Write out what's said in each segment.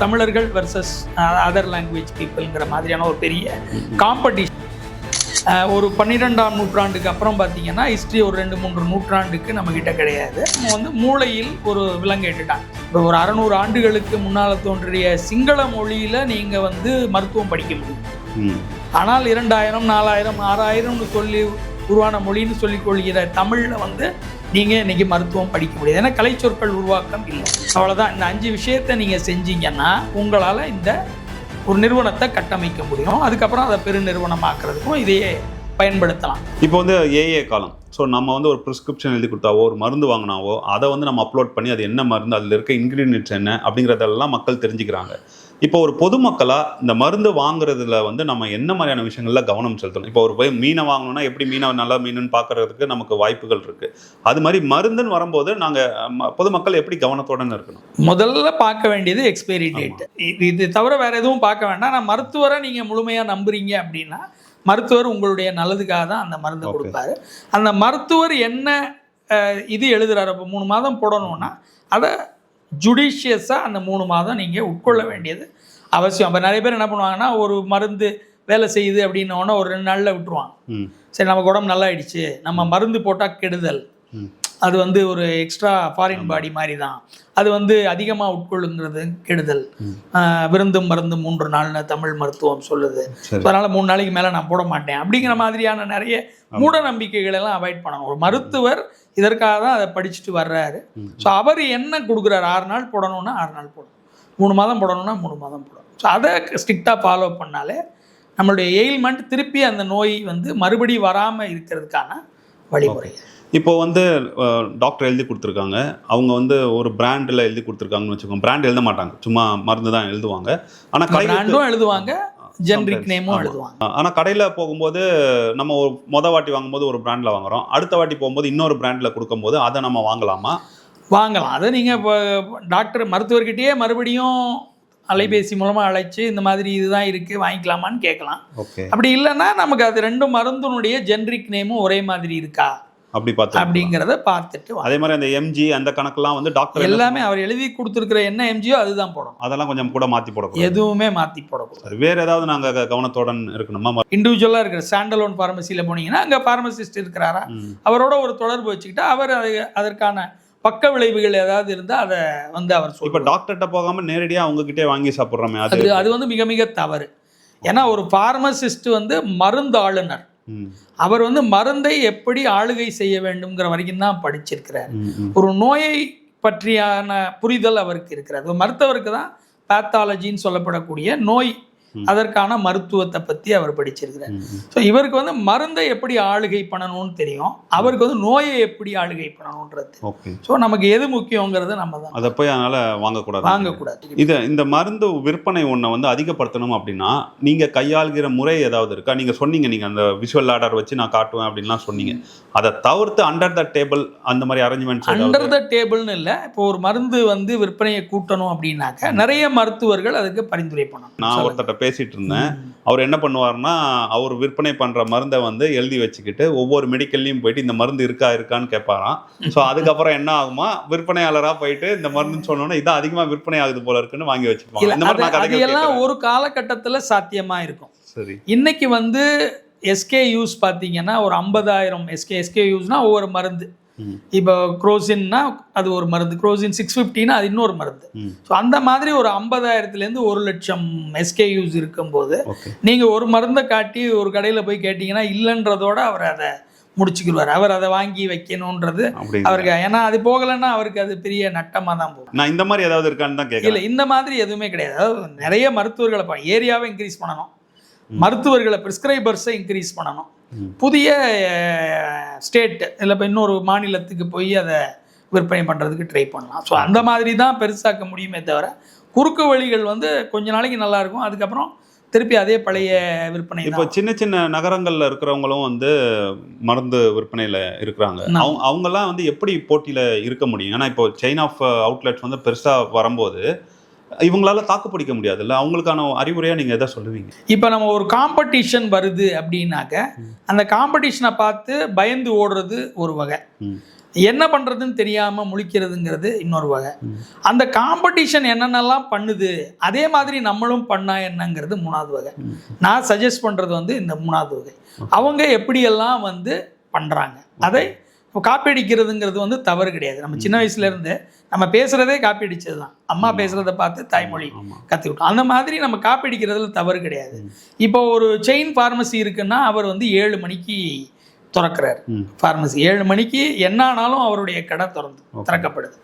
தமிழர்கள் versus other language பீப்புள்ங்கிற மாதிரியான ஒரு பெரிய காம்படிஷன். ஒரு 12ஆம் நூற்றாண்டுக்கு அப்புறம் பார்த்தீங்கன்னா ஹிஸ்ட்ரி ஒரு 2-3 நூற்றாண்டுக்கு நம்மக்கிட்ட கிடையாது. நம்ம வந்து மூளையில் ஒரு விலங்கு எட்டுட்டாங்க. இப்போ ஒரு 600 ஆண்டுகளுக்கு முன்னால் தோன்றிய சிங்கள மொழியில் நீங்கள் வந்து மருத்துவம் படிக்க முடியும். ஆனால் 2000, 4000, 6000ன்னு சொல்லி உருவான மொழின்னு சொல்லிக் கொள்கிற தமிழில் வந்து நீங்கள் இன்றைக்கி மருத்துவம் படிக்க முடியாது. ஏன்னா கலைச்சொற்கள் உருவாக்கம் இல்லை. அவ்வளோதான். இந்த 5 விஷயத்தை நீங்கள் செஞ்சீங்கன்னா உங்களால் இந்த ஒரு நிறுவனத்தை கட்டமைக்க முடியும். அதுக்கப்புறம் அதை பெருநிறுவனமாக்குறதுக்கும் இதையே பயன்படுத்தலாம். இப்போ வந்து ஏஏ காலம். ஸோ நம்ம வந்து ஒரு ப்ரிஸ்கிரிப்ஷன் எழுதி கொடுத்தாவோ ஒரு மருந்து வாங்கினாவோ அதை வந்து நம்ம அப்லோட் பண்ணி அது என்ன மருந்து, அதில் இருக்க இன்க்ரீடியன்ட்ஸ் என்ன அப்படிங்கிறதெல்லாம் மக்கள் தெரிஞ்சுக்கிறாங்க. இப்போ ஒரு பொதுமக்களாக இந்த மருந்து வாங்குறதுல வந்து நம்ம என்ன மாதிரியான விஷயங்கள்ல கவனம் செலுத்தணும்? இப்போ ஒரு போய் மீனை வாங்கணும்னா எப்படி மீனை நல்ல மீனுன்னு பார்க்கறதுக்கு நமக்கு வாய்ப்புகள் இருக்குது. அது மாதிரி மருந்துன்னு வரும்போது நாங்கள் பொதுமக்கள் எப்படி கவனத்தோடு இருக்கணும்? முதல்ல பார்க்க வேண்டியது எக்ஸ்பைரி டேட். இது தவிர வேற எதுவும் பார்க்க வேண்டாம். நான் மருத்துவரை நீங்கள் முழுமையாக நம்புறீங்க அப்படின்னா மருத்துவர் உங்களுடைய நல்லதுக்காக தான் அந்த மருந்து கொடுப்பாரு. அந்த மருத்துவர் என்ன இது எழுதுறாரு, இப்போ 3 மாதம் போடணும்னா அதை ஜுடிஷியஸாக அந்த 3 மாதம் நீங்கள் உட்கொள்ள வேண்டியது அவசியம். அப்போ நிறைய பேர் என்ன பண்ணுவாங்கன்னா, ஒரு மருந்து வேலை செய்யுது அப்படின்னோன்னா ஒரு 2 நாளில் விட்டுருவாங்க. சரி, நமக்கு உடம்பு நல்லா ஆயிடுச்சு, நம்ம மருந்து போட்டால் கெடுதல், அது வந்து ஒரு எக்ஸ்ட்ரா ஃபாரின் பாடி மாதிரி தான், அது வந்து அதிகமாக உட்கொள்ளுங்கிறது கெடுதல், விருந்தும் மருந்தும் 3 நாள்னு தமிழ் மருத்துவம் சொல்லுது. அதனால் 3 நாளைக்கு மேலே நான் போட மாட்டேன் அப்படிங்கிற மாதிரியான நிறைய மூட நம்பிக்கைகள் எல்லாம் அவாய்ட் பண்ணணும். ஒரு மருத்துவர் இதற்காக தான் அதை படிச்சுட்டு வர்றாரு. ஸோ அவர் என்ன கொடுக்குறாரு, 6 நாள் போடணும்னா 6 நாள் போடணும், 3 மாதம் போடணும்னா 3 மாதம் போடணும். ஸோ அதை ஸ்ட்ரிக்டாக ஃபாலோ பண்ணாலே நம்மளுடைய எயில்மெண்ட் திருப்பி அந்த நோய் வந்து மறுபடி வராமல் இருக்கிறதுக்கான வழிமுறை. இப்போ வந்து டாக்டர் எழுதி கொடுத்துருக்காங்க, அவங்க வந்து ஒரு பிராண்டில் எழுதி கொடுத்துருக்காங்கன்னு வச்சுக்கோங்க. பிராண்ட் எழுத மாட்டாங்க, சும்மா மருந்து தான் எழுதுவாங்க. ஆனால் பிராண்டும் எழுதுவாங்க, ஜெனரிக் நேமும் எழுதுவாங்க. ஆனால் கடையில் போகும்போது நம்ம ஒரு வாட்டி வாங்கும்போது ஒரு பிராண்டில் வாங்குறோம், அடுத்த வாட்டி போகும்போது இன்னொரு பிராண்டில் கொடுக்கும்போது அதை நம்ம வாங்கலாமா? வாங்கலாம். அதை நீங்கள் இப்போ டாக்டர் மருத்துவர்கிட்டயே மறுபடியும் அலைபேசி மூலமாக அழைச்சி இந்த மாதிரி இதுதான் இருக்குது வாங்கிக்கலாமான்னு கேட்கலாம். அப்படி இல்லைன்னா நமக்கு அது 2 மருந்தினுடைய ஜெனரிக் நேமும் ஒரே மாதிரி இருக்கா அப்படி பார்த்து அப்படிங்கிறத பார்த்துட்டு. அதே மாதிரி அந்த எம்ஜி அந்த கணக்கெல்லாம் வந்து டாக்டர் எல்லாமே அவர் எழுதி கொடுத்துருக்கிற என்ன எம்ஜியோ அதுதான் போடணும். அதெல்லாம் கொஞ்சம் கூட மாற்றி போடக்கூடாது, எதுவுமே மாற்றி போடக்கூடாது. வேறு ஏதாவது நாங்கள் கவனத்தோடன் இருக்கணுமா? இண்டிவிஜுவலாக இருக்கிற ஸ்டாண்டலோன் ஃபார்மசியில் போனீங்கன்னா அங்கே ஃபார்மசிஸ்ட் இருக்கிறாரா, அவரோட ஒரு தொடர்பு வச்சுக்கிட்டா அவர் அதற்கான பக்க விளைவுகள் ஏதாவது இருந்தால் அதை வந்து அவர் சொல்லுவார். இப்போ டாக்டர்கிட்ட போகாமல் நேரடியாக அவங்ககிட்டே வாங்கி சாப்பிட்றோமே, அது வந்து மிக மிக தவறு. ஏன்னா ஒரு ஃபார்மசிஸ்ட் வந்து மருந்து ஆளுநர். அவர் வந்து மருந்தை எப்படி ஆளுகை செய்ய வேண்டும்ங்கிற வரைக்கும் தான் படிச்சிருக்கிறார். ஒரு நோயை பற்றியான புரிதல் அவருக்கு இருக்கிறது. மருத்துவருக்கு தான் பேத்தாலஜின்னு சொல்லப்படக்கூடிய நோய், அதற்கான மருத்துவத்தை பற்றி அவர் படிச்சிருக்கிறார். ஸோ இவருக்கு வந்து மருந்தை எப்படி ஆளுகை பண்ணணும்னு தெரியும், அவருக்கு வந்து நோயை எப்படி ஆளுகை பண்ணணுன்றது. ஸோ நமக்கு எது முக்கியங்கிறது நம்ம தான் அதை போய் அதனால் வாங்கக்கூடாது. இந்த மருந்து விற்பனை ஒன்றை வந்து அதிகப்படுத்தணும் அப்படின்னா நீங்கள் கையாளுகிற முறை ஏதாவது இருக்கா? நீங்கள் சொன்னீங்க, நீங்கள் அந்த விஷுவல் ஆர்டர் வச்சு நான் காட்டுவேன் அப்படின்லாம் சொன்னீங்க. அதை தவிர்த்து அண்டர் த டேபிள் அந்த மாதிரி அரேஞ்ச்மெண்ட்ஸ்? அண்டர் த டேபிள்னு இல்லை. இப்போ ஒரு மருந்து வந்து விற்பனையை கூட்டணும் அப்படின்னாக்க நிறைய மருத்துவர்கள் அதுக்கு பரிந்துரை பண்ணணும். நான் ஒருத்தட்ட பேசிட்டு இருந்தேன். அவர் என்ன பண்ணுவார்னா, அவர் விற்பனை பண்ற மருந்தை வந்து எழுதி வச்சுக்கிட்டு ஒவ்வொரு மெடிக்கல்லையும் போயிட்டு இந்த மருந்து இருக்கான்னு கேட்பாராம். ஸோ அதுக்கப்புறம் என்ன ஆகுமா, விற்பனையாளராக போயிட்டு இந்த மருந்துன்னு சொன்னோன்னா இதான் அதிகமாக விற்பனை ஆகுது போல இருக்குன்னு வாங்கி வச்சுப்பாங்க. அதெல்லாம் ஒரு காலகட்டத்தில் சாத்தியமா இருக்கும். சரி, இன்னைக்கு வந்து SKUs பார்த்தீங்கன்னா ஒரு 50,000 SKUsனா ஒவ்வொரு மருந்து. இப்போ குரோசின்னா அது ஒரு மருந்து, குரோசின் 650னா அது இன்னொரு மருந்து. ஸோ அந்த மாதிரி ஒரு 50,000லேருந்து 1,00,000 SKUs இருக்கும்போது நீங்கள் ஒரு மருந்தை காட்டி ஒரு கடையில் போய் கேட்டிங்கன்னா இல்லைன்றதோட அவர் அதை முடிச்சுக்கிடுவார். அவர் அதை வாங்கி வைக்கணுன்றது அவருக்கு, ஏன்னா அது போகலைன்னா அவருக்கு அது பெரிய நட்டமாக தான் போகும். நான் இந்த மாதிரி ஏதாவது இருக்கான்னு தான் கேட்கல. இல்லை, இந்த மாதிரி எதுவுமே கிடையாது. அதாவது நிறைய மருத்துவர்களை ஏரியாவை இன்க்ரீஸ் பண்ணணும், மருத்துவர்களை ப்ரிஸ்கிரைபர்ஸை இன்க்ரீஸ் பண்ணணும், புதிய ஸ்டேட் இல்லை இப்போ இன்னொரு மாநிலத்துக்கு போய் அதை விற்பனை பண்ணுறதுக்கு ட்ரை பண்ணலாம். ஸோ அந்த மாதிரி தான் பெருசாக்க முடியுமே தவிர குறுக்கு வழிகள் வந்து கொஞ்ச நாளைக்கு நல்லாயிருக்கும், அதுக்கப்புறம் திருப்பி அதே பழைய விற்பனை. இப்போ சின்ன சின்ன நகரங்களில் இருக்கிறவங்களும் வந்து மருந்து விற்பனையில் இருக்கிறாங்க. அவங்கெல்லாம் வந்து எப்படி போட்டியில் இருக்க முடியும்? ஏன்னா இப்போ செயின் ஆஃப் அவுட்லெட்ஸ் வந்து பெருசாக வரும்போது இவங்களால தாக்கு பிடிக்க முடியாது இல்லை? அவங்களுக்கான அறிவுரையாக நீங்கள் எதை சொல்லுவீங்க? இப்போ நம்ம ஒரு காம்படிஷன் வருது அப்படின்னாக்க அந்த காம்படிஷனை பார்த்து பயந்து ஓடுறது ஒரு வகை. என்ன பண்ணுறதுன்னு தெரியாமல் முழிக்கிறதுங்கிறது இன்னொரு வகை. அந்த காம்படிஷன் என்னென்னலாம் பண்ணுது அதே மாதிரி நம்மளும் பண்ணா என்னங்கிறது 3வது வகை. நான் சஜஸ்ட் பண்ணுறது வந்து இந்த 3வது வகை. அவங்க எப்படியெல்லாம் வந்து பண்ணுறாங்க அதை இப்போ காப்பி அடிக்கிறதுங்கிறது வந்து தவறு கிடையாது. நம்ம சின்ன வயசுலேருந்து நம்ம பேசுகிறதே காப்பி அடித்தது தான். அம்மா பேசுகிறத பார்த்து தாய்மொழி கற்றுக்கிட்டோம். அந்த மாதிரி நம்ம காப்பி அடிக்கிறதுல தவறு கிடையாது. இப்போ ஒரு செயின் ஃபார்மசி இருக்குன்னா அவர் வந்து 7 மணிக்கு திறக்கிறார் ஃபார்மசி. 7 மணிக்கு என்ன ஆனாலும் அவருடைய கடை திறக்கப்படுது.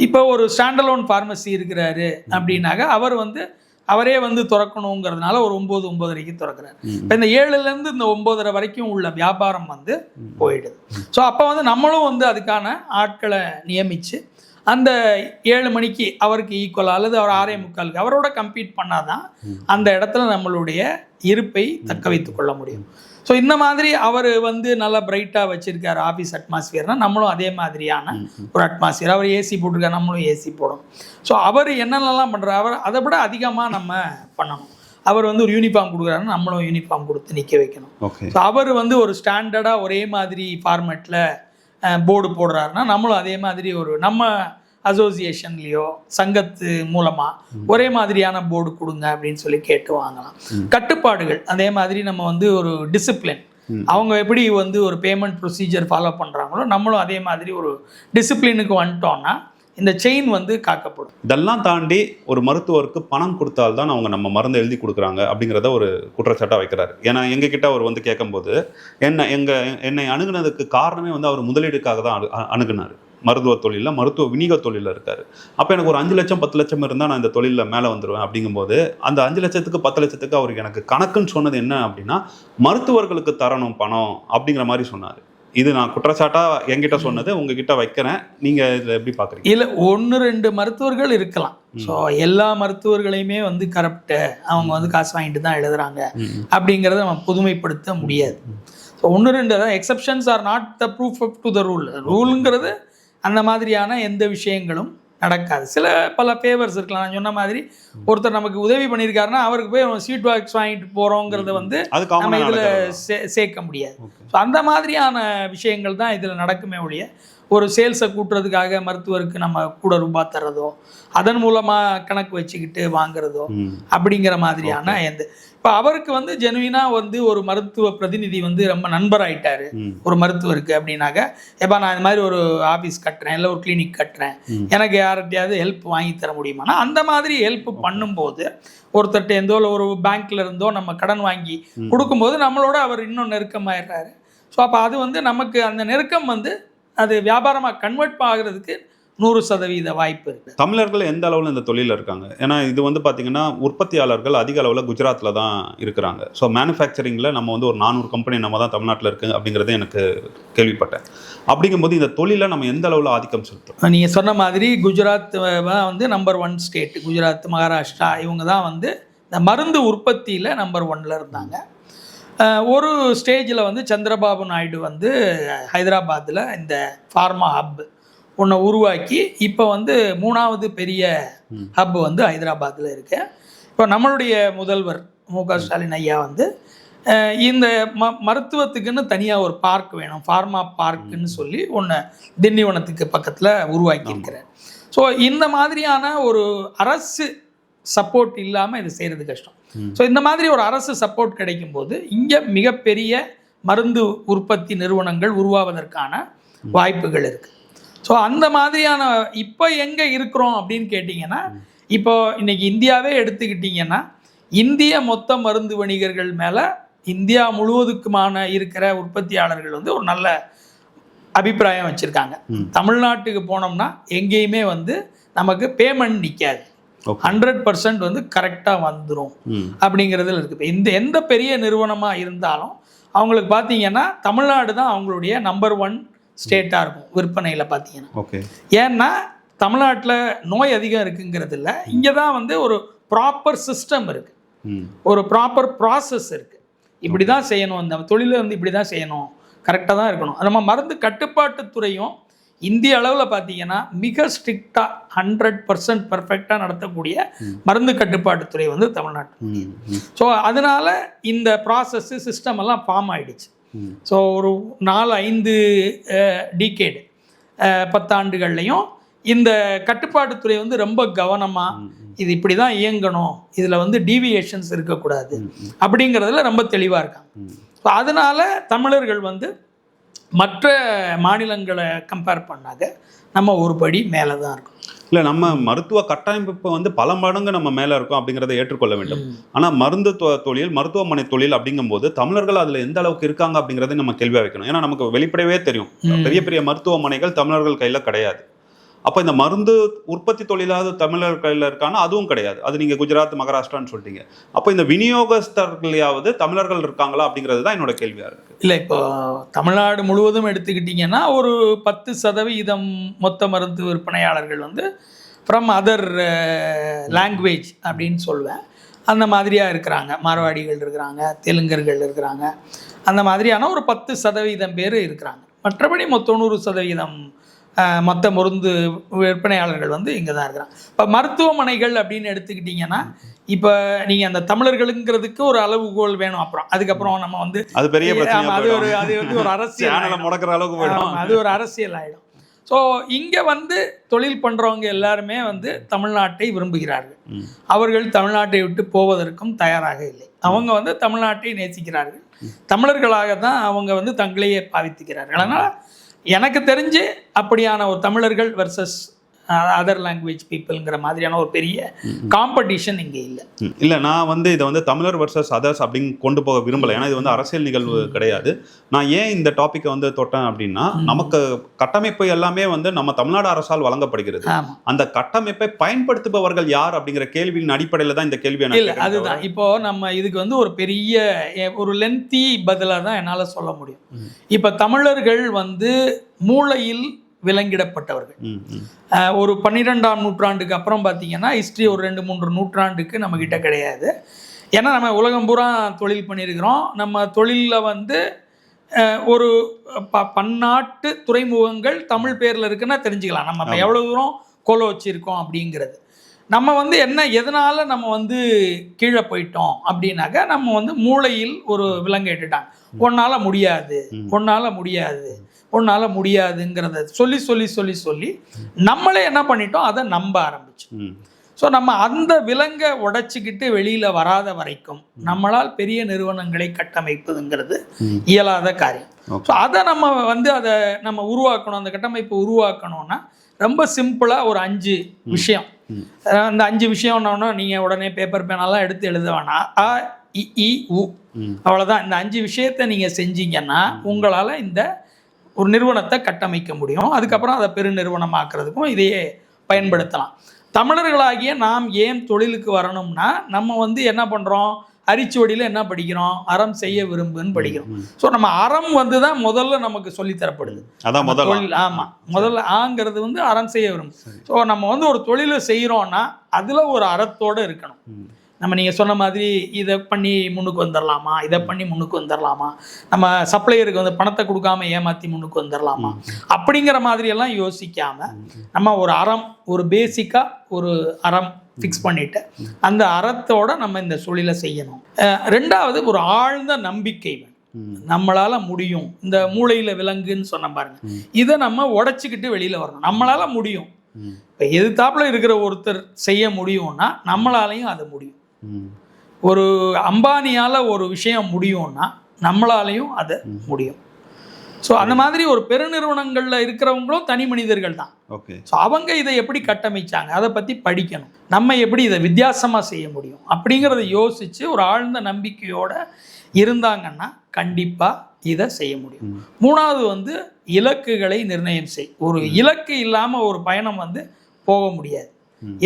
இப்போ ஒரு ஸ்டாண்டலோன் ஃபார்மசி இருக்கிறாரு அப்படின்னாக்க அவர் வந்து அவரே வந்து திறக்கணுங்கிறதுனால ஒரு 9-9:30 திறக்கிறார். இப்போ இந்த 7லேருந்து இந்த 9:30 வரைக்கும் உள்ள வியாபாரம் வந்து போயிடுது. ஸோ அப்போ வந்து நம்மளும் வந்து அதுக்கான ஆட்களை நியமித்து அந்த 7 மணிக்கு அவருக்கு ஈக்குவலாக அல்லது அவர் 6:45 அவரோட கம்பீட் பண்ணாதான் அந்த இடத்துல நம்மளுடைய இருப்பை தக்க வைத்து கொள்ள முடியும். ஸோ இந்த மாதிரி அவர் வந்து நல்லா பிரைட்டாக வச்சுருக்கார் ஆஃபீஸ் அட்மாஸ்பியர்னால் நம்மளும் அதே மாதிரியான ஒரு அட்மாஸ்பியர். அவர் ஏசி போட்டிருக்கார், நம்மளும் ஏசி போடணும். ஸோ அவர் என்னென்னலாம் பண்ணுறார் அவர் அதை விட அதிகமாக நம்ம பண்ணணும். அவர் வந்து ஒரு யூனிஃபார்ம் கொடுக்குறாருன்னா நம்மளும் யூனிஃபார்ம் கொடுத்து நிற்க வைக்கணும். ஸோ அவர் வந்து ஒரு ஸ்டாண்டர்டாக ஒரே மாதிரி ஃபார்மேட்டில் போர்டு போடுறாருன்னா நம்மளும் அதே மாதிரி ஒரு நம்ம அசோசியேஷன்லேயோ சங்கத்து மூலமாக ஒரே மாதிரியான போர்டு கொடுங்க அப்படின்னு சொல்லி கேட்டு வாங்கலாம். கட்டுப்பாடுகள் அதே மாதிரி நம்ம வந்து ஒரு டிசிப்ளின் அவங்க எப்படி வந்து ஒரு பேமெண்ட் ப்ரொசீஜர் ஃபாலோ பண்ணுறாங்களோ நம்மளும் அதே மாதிரி ஒரு டிசிப்ளினுக்கு வந்துட்டோம்னா இந்த செயின் வந்து காக்கப்படும். இதெல்லாம் தாண்டி ஒரு மருத்துவருக்கு பணம் கொடுத்தால்தான் அவங்க நம்ம மருந்து எழுதி கொடுக்குறாங்க அப்படிங்கிறத ஒரு குற்றச்சாட்டாக வைக்கிறாரு. ஏன்னா எங்ககிட்ட அவர் வந்து கேட்கும்போது என்னை அணுகுனதுக்கு காரணமே வந்து அவர் முதலீடுக்காக தான் அணுகுனார். மருத்துவ தொழிலில் மருத்துவ விநியோக தொழிலில் இருக்கார். அப்போ எனக்கு ஒரு 5 லட்சம் 10 லட்சம் இருந்தால் நான் இந்த தொழிலில் மேலே வந்துடுவேன் அப்படிங்கும்போது அந்த 5 லட்சத்துக்கு 10 லட்சத்துக்கு அவருக்கு எனக்கு கணக்குன்னு சொன்னது என்ன அப்படின்னா மருத்துவர்களுக்கு தரணும் பணம் அப்படிங்கிற மாதிரி சொன்னார். இது நான் குற்றச்சாட்டாக என்கிட்ட சொன்னது, உங்ககிட்ட வைக்கிறேன். நீங்கள் இதில் எப்படி பார்க்குறீங்க? இல்லை 1-2 மருத்துவர்கள் இருக்கலாம். ஸோ எல்லா மருத்துவர்களையுமே வந்து கரப்டு அவங்க வந்து காசு வாங்கிட்டு தான் எழுதுறாங்க அப்படிங்கிறத நம்ம புதுமைப்படுத்த முடியாது. ஸோ 1-2 அதான் exceptions are not the proof up to the rule. ரூலுங்கிறது அந்த மாதிரியான எந்த விஷயங்களும் நடக்காது. சில பல ஃபேவர்ஸ் இருக்கலாம். நான் சொன்ன மாதிரி ஒருத்தர் நமக்கு உதவி பண்ணியிருக்காருன்னா அவருக்கு போய் சீட் பாக்ஸ் வாங்கிட்டு போகிறோங்கிறத வந்து நம்ம இதில் சேர்க்க முடியாது. ஸோ அந்த மாதிரியான விஷயங்கள் தான் இதில் நடக்குமே ஒழிய ஒரு சேல்ஸை கூட்டுறதுக்காக மருத்துவருக்கு நம்ம கூட ரூபாய் தர்றதோ அதன் மூலமாக கணக்கு வச்சுக்கிட்டு வாங்குறதோ அப்படிங்கிற மாதிரியான எந்த இப்போ அவருக்கு வந்து ஜெனுவினாக வந்து ஒரு மருத்துவ பிரதிநிதி வந்து ரொம்ப நண்பராயிட்டாரு ஒரு மருத்துவருக்கு அப்படின்னாக்க எப்போ நான் இந்த மாதிரி ஒரு ஆஃபீஸ் கட்டுறேன் இல்லை ஒரு கிளினிக் கட்டுறேன் எனக்கு யார்கிட்டையாவது ஹெல்ப் வாங்கி தர முடியுமானா அந்த மாதிரி ஹெல்ப் பண்ணும்போது ஒருத்தர்கிட்ட இருந்தோ இல்லை ஒரு பேங்க்ல இருந்தோ நம்ம கடன் வாங்கி கொடுக்கும்போது நம்மளோட அவர் இன்னும் நெருக்கமாயிடுறாரு. ஸோ அப்போ அது வந்து நமக்கு அந்த நெருக்கம் வந்து அது வியாபாரமாக கன்வெர்ட் ஆகிறதுக்கு 100% வாய்ப்பு இருக்குது. தமிழர்கள் எந்த அளவில் இந்த தொழிலில் இருக்காங்க? ஏன்னா இது வந்து பார்த்தீங்கன்னா உற்பத்தியாளர்கள் அதிக அளவில் குஜராத்தில் தான் இருக்கிறாங்க. ஸோ மேனுஃபேக்சரிங்கில் நம்ம வந்து ஒரு 400 கம்பெனி நம்ம தான் தமிழ்நாட்டில் இருக்குது அப்படிங்கிறத எனக்கு கேள்விப்பட்டேன். அப்படிங்கும்போது இந்த தொழிலை நம்ம எந்த அளவில் ஆதிக்கம் செலுத்தும்? நீங்கள் சொன்ன மாதிரி குஜராத் வந்து நம்பர் 1 ஸ்டேட். குஜராத், மகாராஷ்டிரா இவங்க தான் வந்து இந்த மருந்து உற்பத்தியில் நம்பர் 1 இருந்தாங்க. ஒரு ஸ்டேஜில் வந்து சந்திரபாபு நாயுடு வந்து ஹைதராபாத்தில் இந்த ஃபார்மா ஹப் ஒன்று உருவாக்கி இப்போ வந்து 3வது பெரிய ஹப் வந்து ஹைதராபாத்தில் இருக்கு. இப்போ நம்மளுடைய முதல்வர் மு.க. ஸ்டாலின் ஐயா வந்து இந்த மருத்துவத்துக்குன்னு தனியாக ஒரு பார்க் வேணும், ஃபார்மா பார்க்குன்னு சொல்லி ஒன்று திண்டிவனத்துக்கு பக்கத்தில் உருவாக்கி இருக்கிறார். ஸோ இந்த மாதிரியான ஒரு அரசு சப்போர்ட் இல்லாமல் இது செய்கிறது கஷ்டம். ஸோ இந்த மாதிரி ஒரு அரசு சப்போர்ட் கிடைக்கும்போது இங்கே மிகப்பெரிய மருந்து உற்பத்தி நிறுவனங்கள் உருவாவதற்கான வாய்ப்புகள் இருக்குது. ஸோ அந்த மாதிரியான இப்போ எங்கே இருக்கிறோம் அப்படின்னு கேட்டிங்கன்னா இப்போ இன்றைக்கி இந்தியாவே எடுத்துக்கிட்டிங்கன்னா இந்திய மொத்த மருந்து வணிகர்கள் மேலே இந்தியா முழுவதுக்குமான இருக்கிற உற்பத்தியாளர்கள் வந்து ஒரு நல்ல அபிப்பிராயம் வச்சுருக்காங்க. தமிழ்நாட்டுக்கு போனோம்னா எங்கேயுமே வந்து நமக்கு பேமெண்ட் நிற்காது, 100% வந்து கரெக்டாக வந்துடும் அப்படிங்கிறதுல இருக்குது. எந்த பெரிய நிறுவனமாக இருந்தாலும் அவங்களுக்கு பார்த்தீங்கன்னா தமிழ்நாடு தான் அவங்களுடைய நம்பர் 1 ஸ்டேட்டாக இருக்கும் விற்பனையில் பார்த்தீங்கன்னா. ஏன்னா தமிழ்நாட்டில் நோய் அதிகம் இருக்குங்கிறது இல்லை, இங்கே தான் வந்து ஒரு ப்ராப்பர் சிஸ்டம் இருக்குது, ஒரு ப்ராப்பர் ப்ராசஸ் இருக்குது. இப்படி தான் செய்யணும், இந்த தொழிலை வந்து இப்படி தான் செய்யணும், கரெக்டாக தான் இருக்கணும். நம்ம மருந்து கட்டுப்பாட்டுத்துறையும் இந்திய அளவில் பார்த்தீங்கன்னா மிக ஸ்ட்ரிக்டாக 100% பர்ஃபெக்டாக நடத்தக்கூடிய மருந்து கட்டுப்பாட்டுத்துறை வந்து தமிழ்நாட்டு. ஸோ அதனால இந்த ப்ராசஸ்ஸு சிஸ்டம் எல்லாம் ஃபார்ம் ஆகிடுச்சு. ஸோ ஒரு 4-5 டிகேடு 10 ஆண்டுகள்லையும் இந்த கட்டுப்பாட்டுத்துறை வந்து ரொம்ப கவனமாக இது இப்படி தான் இயங்கணும், இதில் வந்து டீவியேஷன்ஸ் இருக்கக்கூடாது அப்படிங்கிறதுல ரொம்ப தெளிவாக இருக்காங்க. ஸோ அதனால தமிழர்கள் வந்து மற்ற மாநிலங்களை கம்பேர் பண்ணாங்க நம்ம ஒரு படி மேலே தான் இருக்கும். இல்லை, நம்ம மருத்துவ கட்டமைப்பு வந்து பல மடங்கு நம்ம மேலே இருக்கோம் அப்படிங்கிறத ஏற்றுக்கொள்ள வேண்டும். ஆனால் மருந்து தொழில், மருத்துவமனை தொழில் அப்படிங்கும்போது தமிழர்கள் அதில் எந்த அளவுக்கு இருக்காங்க அப்படிங்கிறத நம்ம கேள்வியாக வைக்கணும். ஏன்னா நமக்கு வெளிப்படையவே தெரியும், பெரிய பெரிய மருத்துவமனைகள் தமிழர்கள் கையில் கிடையாது. அப்போ இந்த மருந்து உற்பத்தி தொழிலாவது தமிழர் கையில் இருக்கானா? அதுவும் கிடையாது. அது நீங்கள் குஜராத், மகாராஷ்டிரான்னு சொல்லிட்டீங்க. அப்போ இந்த விநியோகஸ்தர்களையாவது தமிழர்கள் இருக்காங்களா அப்படிங்கிறது தான் என்னோட கேள்வியாக இருக்குது. இல்லை, இப்போ தமிழ்நாடு முழுவதும் எடுத்துக்கிட்டிங்கன்னா ஒரு 10% மொத்த மருந்து விற்பனையாளர்கள் வந்து ஃப்ரம் அதர் லாங்குவேஜ் அப்படின்னு சொல்லுவேன். அந்த மாதிரியாக இருக்கிறாங்க. மார்வாடிகள் இருக்கிறாங்க, தெலுங்கர்கள் இருக்கிறாங்க. அந்த மாதிரியான ஒரு 10% பேர் இருக்கிறாங்க. மற்றபடி 90% மற்ற மருந்து விற்பனையாளர்கள் வந்து இங்கே தான் இருக்கிறாங்க. இப்போ மருத்துவமனைகள் அப்படின்னு எடுத்துக்கிட்டிங்கன்னா, இப்போ நீங்கள் அந்த தமிழர்களுங்கிறதுக்கு ஒரு அளவுகோல் வேணும். அப்புறம் அதுக்கப்புறம் நம்ம வந்து அது பெரிய அது வந்து ஒரு அரசியல் முடக்கிற அளவுக்கு வேணும். அது ஒரு அரசியல் ஆகிடும். ஸோ இங்கே வந்து தொழில் பண்ணுறவங்க எல்லாருமே வந்து தமிழ்நாட்டை விரும்புகிறார்கள். அவர்கள் தமிழ்நாட்டை விட்டு போவதற்கும் தயாராக இல்லை. அவங்க வந்து தமிழ்நாட்டை நேசிக்கிறார்கள். தமிழர்களாக தான் அவங்க வந்து தங்களையே பாவித்துக்கிறார்கள். அதனால் எனக்கு தெரிஞ்சு அப்படியான ஒரு தமிழர்கள் வர்சஸ் அதர் லாங்குவேஜ் பீப்புள்ங்கிற மாதிரியான ஒரு பெரிய காம்படிஷன் இங்கே இல்லை. இல்லை, நான் வந்து இதை வந்து தமிழர் வர்சஸ் அதர்ஸ் அப்படின்னு கொண்டு போக விரும்பலை. ஏன்னா இது வந்து அரசியல் நிகழ்வு கிடையாது. நான் ஏன் இந்த டாப்பிக்கை வந்து தொட்டேன் அப்படின்னா, நமக்கு கட்டமைப்பு எல்லாமே வந்து நம்ம தமிழ்நாடு அரசால் வழங்கப்படுகிறது. அந்த கட்டமைப்பை பயன்படுத்துபவர்கள் யார் அப்படிங்கிற கேள்வியின் அடிப்படையில் தான் இந்த கேள்வி. இல்லை, அதுதான் இப்போ நம்ம இதுக்கு வந்து ஒரு பெரிய ஒரு லென்த்தி பதிலாக தான் என்னால் சொல்ல முடியும். இப்போ தமிழர்கள் வந்து மூளையில் விலங்கிடப்பட்டவர்கள். ஒரு 12ஆம் நூற்றாண்டுக்கு அப்புறம் பார்த்தீங்கன்னா ஹிஸ்ட்ரி ஒரு 2-3 நூற்றாண்டுக்கு நம்மக்கிட்ட கிடையாது. ஏன்னா நம்ம உலகம் பூரா தொழில் பண்ணியிருக்கிறோம். நம்ம தொழிலில் வந்து ஒரு பன்னாட்டு துறைமுகங்கள் தமிழ் பேரில் இருக்குன்னா தெரிஞ்சுக்கலாம் நம்ம எவ்வளோ தூரம் கோல வச்சுருக்கோம் அப்படிங்கிறது. நம்ம வந்து எதனால் நம்ம வந்து கீழே போயிட்டோம் அப்படின்னாக்கா, நம்ம வந்து மூளையில் ஒரு விலங்கு இட்டுட்டாங்க. ஒன்னால் முடியாது, ஒன்னால் முடியாது, ஒன்னால் முடியாதுங்கிறத சொல்லி சொல்லி சொல்லி சொல்லி நம்மளே என்ன பண்ணிட்டோம், அதை நம்ப ஆரம்பிச்சோம். ஸோ நம்ம அந்த விலங்கை உடைச்சிக்கிட்டு வெளியில் வராத வரைக்கும் நம்மளால் பெரிய நிறுவனங்களை கட்டமைப்பதுங்கிறது இயலாத காரியம். ஸோ அதை நம்ம வந்து அதை நம்ம உருவாக்கணும். அந்த கட்டமைப்பை உருவாக்கணும்னா ரொம்ப சிம்பிளாக ஒரு 5 விஷயம். அந்த 5 விஷயம்னா நீங்கள் உடனே பேப்பர் பேனெல்லாம் எடுத்து எழுத வேணாம். அ இ இ உ அவ்வளோதான். இந்த 5 விஷயத்தை நீங்கள் செஞ்சீங்கன்னா உங்களால் இந்த ஒரு நிறுவனத்தை கட்டமைக்க முடியும். அதுக்கப்புறம் அதை பெருநிறுவனமாக்குறதுக்கும் இதையே பயன்படுத்தலாம். தமிழர்களாகிய நாம் ஏன் தொழிலுக்கு வரணும்னா, நம்ம வந்து என்ன பண்ணுறோம், அரிச்சுவடியில் என்ன படிக்கிறோம், அறம் செய்ய விரும்புன்னு படிக்கிறோம். ஸோ நம்ம அறம் வந்து தான் முதல்ல நமக்கு சொல்லித்தரப்படுது. அதான் முதல் தொழில். ஆமாம், முதல்ல ஆங்கிறது வந்து அறம் செய்ய விரும்பும். ஸோ நம்ம வந்து ஒரு தொழிலை செய்கிறோன்னா அதில் ஒரு அறத்தோடு இருக்கணும். நம்ம நீங்கள் சொன்ன மாதிரி இதை பண்ணி முன்னுக்கு வந்துடலாமா, இதை பண்ணி முன்னுக்கு வந்துடலாமா, நம்ம சப்ளையருக்கு வந்து பணத்தை கொடுக்காம ஏமாற்றி முன்னுக்கு வந்துடலாமா, அப்படிங்கிற மாதிரியெல்லாம் யோசிக்காமல் நம்ம ஒரு அறம், ஒரு பேசிக்காக ஒரு அறம் ஃபிக்ஸ் பண்ணிவிட்டு அந்த அறத்தோடு நம்ம இந்த தொழிலை செய்யணும். 2வது ஒரு ஆழ்ந்த நம்பிக்கை வேணும். நம்மளால் முடியும். இந்த மூளையில் விலங்குன்னு சொன்ன பாருங்க, இதை நம்ம உடைச்சிக்கிட்டு வெளியில் வரணும். நம்மளால் முடியும். இப்போ எதிர்த்தாப்புல இருக்கிற ஒருத்தர் செய்ய முடியும்னா நம்மளாலையும் அது முடியும். ஒரு அம்பானியால் ஒரு விஷயம் முடியும்னா நம்மளாலையும் அது முடியும். ஸோ அந்த மாதிரி ஒரு பெருநிறுவனங்களில் இருக்கிறவங்களும் தனி மனிதர்கள் தான். ஓகே. ஸோ அவங்க இதை எப்படி கட்டமைச்சாங்க, அதை பற்றி படிக்கணும். நம்ம எப்படி இதை வித்தியாசமாக செய்ய முடியும் அப்படிங்கிறத யோசித்து ஒரு ஆழ்ந்த நம்பிக்கையோடு இருந்தாங்கன்னா கண்டிப்பாக இதை செய்ய முடியும். 3வது வந்து இலக்குகளை நிர்ணயம் செய். ஒரு இலக்கு இல்லாமல் ஒரு பயணம் வந்து போக முடியாது.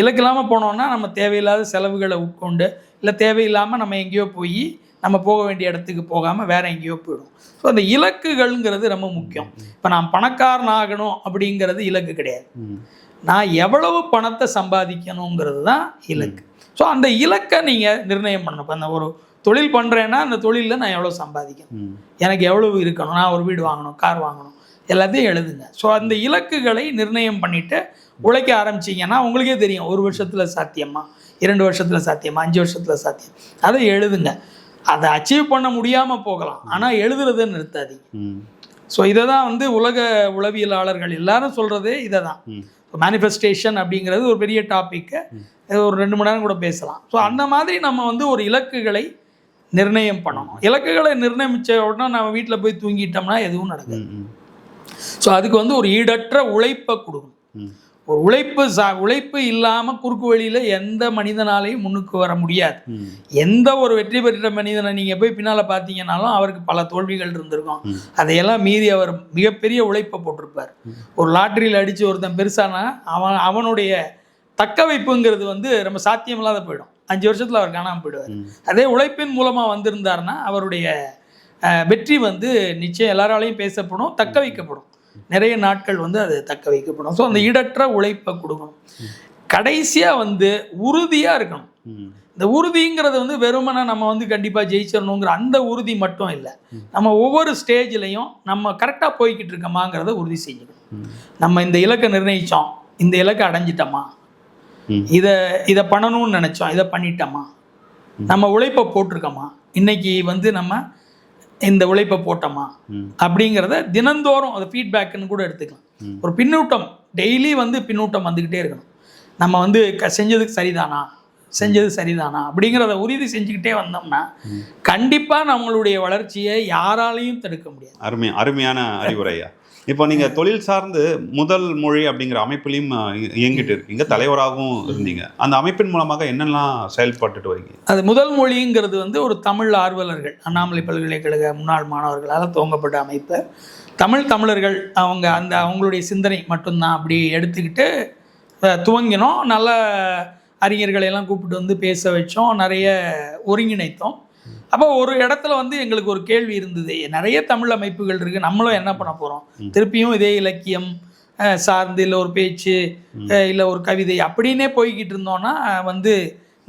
இலக்கு இல்லாமல் போனோம்னா நம்ம தேவையில்லாத செலவுகளை உட்கொண்டு, இல்லை தேவையில்லாமல் நம்ம எங்கேயோ போய் நம்ம போக வேண்டிய இடத்துக்கு போகாமல் வேறு எங்கேயோ போயிடும். ஸோ அந்த இலக்குகள்ங்கிறது ரொம்ப முக்கியம். இப்போ நான் பணக்காரன் ஆகணும் அப்படிங்கிறது இலக்கு கிடையாது. நான் எவ்வளவு பணத்தை சம்பாதிக்கணுங்கிறது தான் இலக்கு. ஸோ அந்த இலக்கை நீங்கள் நிர்ணயம் பண்ணணும். இப்போ அந்த ஒரு தொழில் பண்ணுறேன்னா அந்த தொழிலில் நான் எவ்வளோ சம்பாதிக்கணும், எனக்கு எவ்வளவு இருக்கணும், நான் ஒரு வீடு வாங்கணும், கார் வாங்கணும், எல்லாத்தையும் எழுதுங்க. ஸோ அந்த இலக்குகளை நிர்ணயம் பண்ணிவிட்டு உழைக்க ஆரம்பிச்சிங்கன்னா உங்களுக்கே தெரியும் 1 வருஷத்தில் சாத்தியமா, 2 வருஷத்தில் சாத்தியமா, 5 வருஷத்தில் சாத்தியம். அதை எழுதுங்க. அதை அச்சீவ் பண்ண முடியாமல் போகலாம், ஆனால் எழுதுறதை நிறுத்தாதீங்க. ஸோ இதை தான் வந்து உலக உளவியலாளர்கள் எல்லாரும் சொல்கிறதே இதை தான். மேனிஃபெஸ்டேஷன் அப்படிங்கிறது ஒரு பெரிய டாப்பிக்கு, ஒரு 2 மணி நேரம் கூட பேசலாம். ஸோ அந்த மாதிரி நம்ம வந்து ஒரு இலக்குகளை நிர்ணயம் பண்ணணும். இலக்குகளை நிர்ணயிச்ச உடனே நம்ம வீட்டில் போய் தூங்கிட்டோம்னா எதுவும் நடக்காது. ஸோ அதுக்கு வந்து ஒரு ஈடற்ற உழைப்பை கொடுக்கணும். ஒரு உழைப்பு இல்லாமல் குறுக்கு வழியில் எந்த மனிதனாலையும் முன்னுக்கு வர முடியாது. எந்த ஒரு வெற்றி பெற்ற மனிதனை நீங்கள் போய் பின்னால் பார்த்தீங்கன்னாலும் அவருக்கு பல தோல்விகள் இருந்திருக்கும். அதையெல்லாம் மீறி அவர் மிகப்பெரிய உழைப்பை போட்டிருப்பார். ஒரு லாட்டரியில் அடித்து ஒருத்தன் பெருசானா அவனுடைய தக்க வைப்புங்கிறது வந்து ரொம்ப சாத்தியமில்லாத போயிடும். 5 வருஷத்தில் அவர் காணாமல் போயிடுவார். அதே உழைப்பின் மூலமாக வந்திருந்தாருன்னா அவருடைய வெற்றி வந்து நிச்சயம் எல்லாராலையும் பேசப்படும், தக்க வைக்கப்படும். நிறைய நாட்கள் வந்து அது தக்க வைக்கப்படும். ஸோ அந்த ஈடற்ற உழைப்பை கொடுக்கணும். கடைசியாக வந்து உறுதியாக இருக்கணும். இந்த உறுதிங்கிறது வந்து வெறுமனை நம்ம வந்து கண்டிப்பாக ஜெயிச்சிடணுங்கிற அந்த உறுதி மட்டும் இல்லை. நம்ம ஒவ்வொரு ஸ்டேஜ்லையும் நம்ம கரெக்டாக போய்கிட்டு இருக்கோமாங்கிறத உறுதி செஞ்சுக்கணும். நம்ம இந்த இலக்கை நிர்ணயித்தோம், இந்த இலக்கை அடைஞ்சிட்டோமா, இதை பண்ணணும்னு நினச்சோம், இதை பண்ணிட்டோமா, நம்ம உழைப்பை போட்டிருக்கோமா, இன்னைக்கு வந்து நம்ம இந்த உழைப்பை போட்டோமா அப்படிங்கிறத தினந்தோறும் அதை ஃபீட்பேக்குன்னு கூட எடுத்துக்கலாம். ஒரு பின்னூட்டம் டெய்லி வந்து பின்னூட்டம் வந்துக்கிட்டே இருக்கணும். நம்ம வந்து செஞ்சது சரிதானா அப்படிங்கிறத உறுதி செஞ்சுக்கிட்டே வந்தோம்னா கண்டிப்பாக நம்மளுடைய வளர்ச்சியை யாராலையும் தடுக்க முடியாது. அருமையான அறிவுரையா. இப்போ நீங்கள் தொழில் சார்ந்து முதல் மொழி அப்படிங்கிற அமைப்பிலையும் இயங்கிட்டு இருக்கீங்க, தலைவராகவும் இருந்தீங்க. அந்த அமைப்பின் மூலமாக என்னெல்லாம் செயல்பட்டுட்டு வரீங்க? அது முதல் மொழிங்கிறது வந்து ஒரு தமிழ் ஆர்வலர்கள், அண்ணாமலை பல்கலைக்கழக முன்னாள் மாணவர்களால் துவங்கப்பட்ட அமைப்பு. தமிழர்கள் அவங்களுடைய சிந்தனை மட்டும்தான் அப்படி எடுத்துக்கிட்டு துவங்கினோம். நல்ல அறிஞர்களையெல்லாம் கூப்பிட்டு வந்து பேச வச்சோம், நிறைய ஒருங்கிணைத்தோம். அப்போ ஒரு இடத்துல வந்து எங்களுக்கு ஒரு கேள்வி இருந்தது, நிறைய தமிழ் அமைப்புகள் இருக்குது, நம்மளும் என்ன பண்ண போகிறோம், திருப்பியும் இதே இலக்கியம் சார்ந்து இல்லை ஒரு பேச்சு இல்லை ஒரு கவிதை அப்படின்னே போய்கிட்டு இருந்தோன்னா வந்து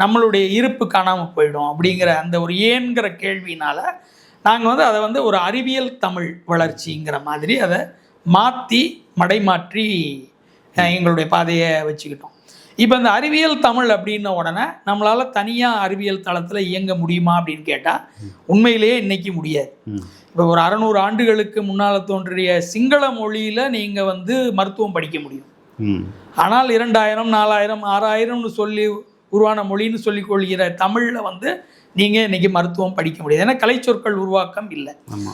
நம்மளுடைய இருப்பு காணாமல் போயிடும் அப்படிங்கிற அந்த ஒரு ஏன்கிற கேள்வினால் நாங்கள் வந்து அதை வந்து ஒரு அறிவியல் தமிழ் வளர்ச்சிங்கிற மாதிரி அதை மடைமாற்றி எங்களுடைய பாதையை வச்சுக்கிட்டோம். இப்போ இந்த அறிவியல் தமிழ் அப்படின்ன உடனே நம்மளால் தனியாக அறிவியல் தளத்தில் இயங்க முடியுமா அப்படின்னு கேட்டால் உண்மையிலேயே இன்னைக்கு முடியாது. இப்போ ஒரு 600 ஆண்டுகளுக்கு முன்னால் தோன்றிய சிங்கள மொழியில் நீங்கள் வந்து மருத்துவம் படிக்க முடியும். ஆனால் 2000, 4000, 6000ன்னு சொல்லி உருவான மொழின்னு சொல்லிக் கொள்கிற தமிழில் வந்து நீங்கள் இன்றைக்கி மருத்துவம் படிக்க முடியாது. ஏன்னா கலைச்சொற்கள் உருவாக்கம் இல்லை.